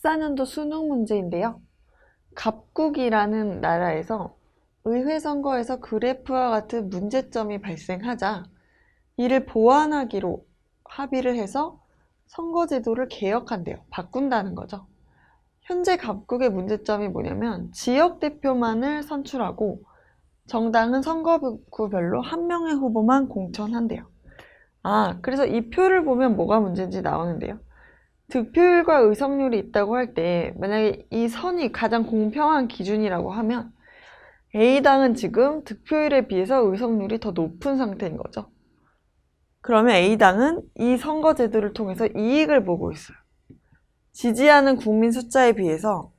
2014년도 수능 문제인데요. 갑국이라는 나라에서 의회 선거에서 그래프와 같은 문제점이 발생하자 이를 보완하기로 합의를 해서 선거제도를 개혁한대요. 바꾼다는 거죠. 현재 갑국의 문제점이 뭐냐면 지역 대표만을 선출하고 정당은 선거구별로 한 명의 후보만 공천한대요. 그래서 이 표를 보면 뭐가 문제인지 나오는데요. 득표율과 의석률이 있다고 할 때 만약에 이 선이 가장 공평한 기준이라고 하면 A당은 지금 득표율에 비해서 의석률이 더 높은 상태인 거죠. 그러면 A당은 이 선거제도를 통해서 이익을 보고 있어요. 지지하는 국민 숫자에 비해서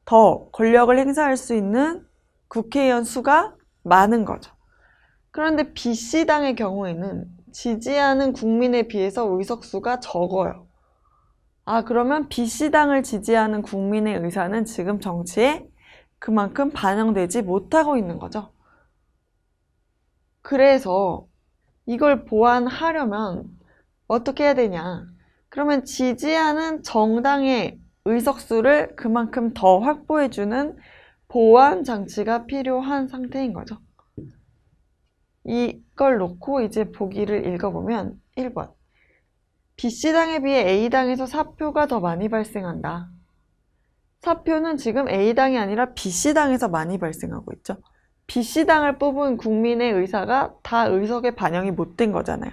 더 권력을 행사할 수 있는 국회의원 수가 많은 거죠. 그런데 B씨당의 경우에는 지지하는 국민에 비해서 의석수가 적어요. 그러면 B씨당을 지지하는 국민의 의사는 지금 정치에 그만큼 반영되지 못하고 있는 거죠. 그래서 이걸 보완하려면 어떻게 해야 되냐? 그러면 지지하는 정당의 의석수를 그만큼 더 확보해주는 보완 장치가 필요한 상태인 거죠. 이걸 놓고 이제 보기를 읽어보면 1번. B씨당에 비해 A당에서 사표가 더 많이 발생한다. 사표는 지금 A당이 아니라 B씨당에서 많이 발생하고 있죠. B씨당을 뽑은 국민의 의사가 다 의석에 반영이 못 된 거잖아요.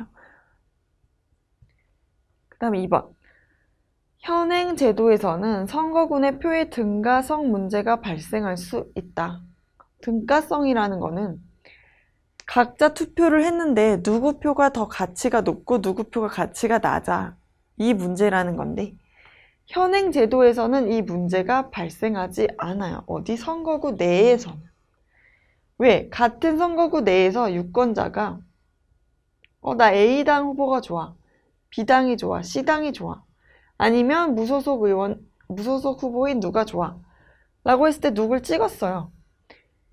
그 다음에 2번. 현행 제도에서는 선거군의 표의 등가성 문제가 발생할 수 있다. 등가성이라는 거는 각자 투표를 했는데 누구 표가 더 가치가 높고 누구 표가 가치가 낮아. 이 문제라는 건데 현행 제도에서는 이 문제가 발생하지 않아요. 어디? 선거구 내에서는. 왜? 같은 선거구 내에서 유권자가 나 A당 후보가 좋아. B당이 좋아. C당이 좋아. 아니면 무소속 후보인 누가 좋아. 라고 했을 때 누굴 찍었어요.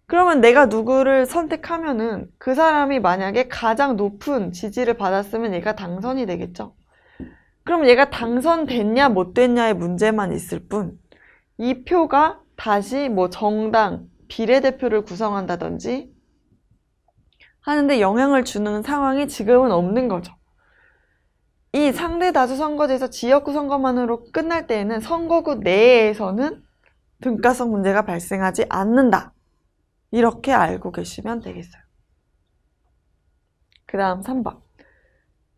그러면 내가 누구를 선택하면은 그 사람이 만약에 가장 높은 지지를 받았으면 얘가 당선이 되겠죠. 그럼 얘가 당선됐냐 못 됐냐의 문제만 있을 뿐 이 표가 다시 정당, 비례대표를 구성한다든지 하는데 영향을 주는 상황이 지금은 없는 거죠. 이 상대 다수 선거제에서 지역구 선거만으로 끝날 때에는 선거구 내에서는 등가성 문제가 발생하지 않는다. 이렇게 알고 계시면 되겠어요. 그 다음 3번.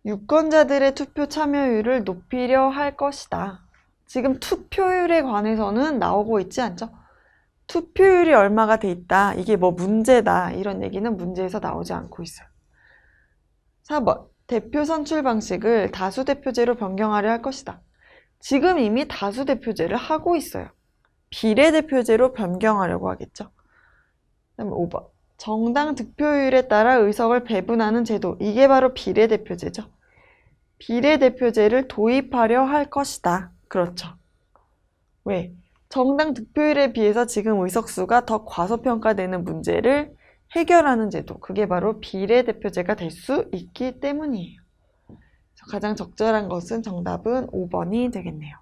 유권자들의 투표 참여율을 높이려 할 것이다. 지금 투표율에 관해서는 나오고 있지 않죠? 투표율이 얼마가 돼 있다. 이게 문제다. 이런 얘기는 문제에서 나오지 않고 있어요. 4번. 대표 선출 방식을 다수대표제로 변경하려 할 것이다. 지금 이미 다수대표제를 하고 있어요. 비례대표제로 변경하려고 하겠죠. 그다음에 5번. 정당 득표율에 따라 의석을 배분하는 제도. 이게 바로 비례대표제죠. 비례대표제를 도입하려 할 것이다. 그렇죠. 왜? 정당 득표율에 비해서 지금 의석수가 더 과소평가되는 문제를 해결하는 제도. 그게 바로 비례대표제가 될 수 있기 때문이에요. 가장 적절한 것은 정답은 5번이 되겠네요.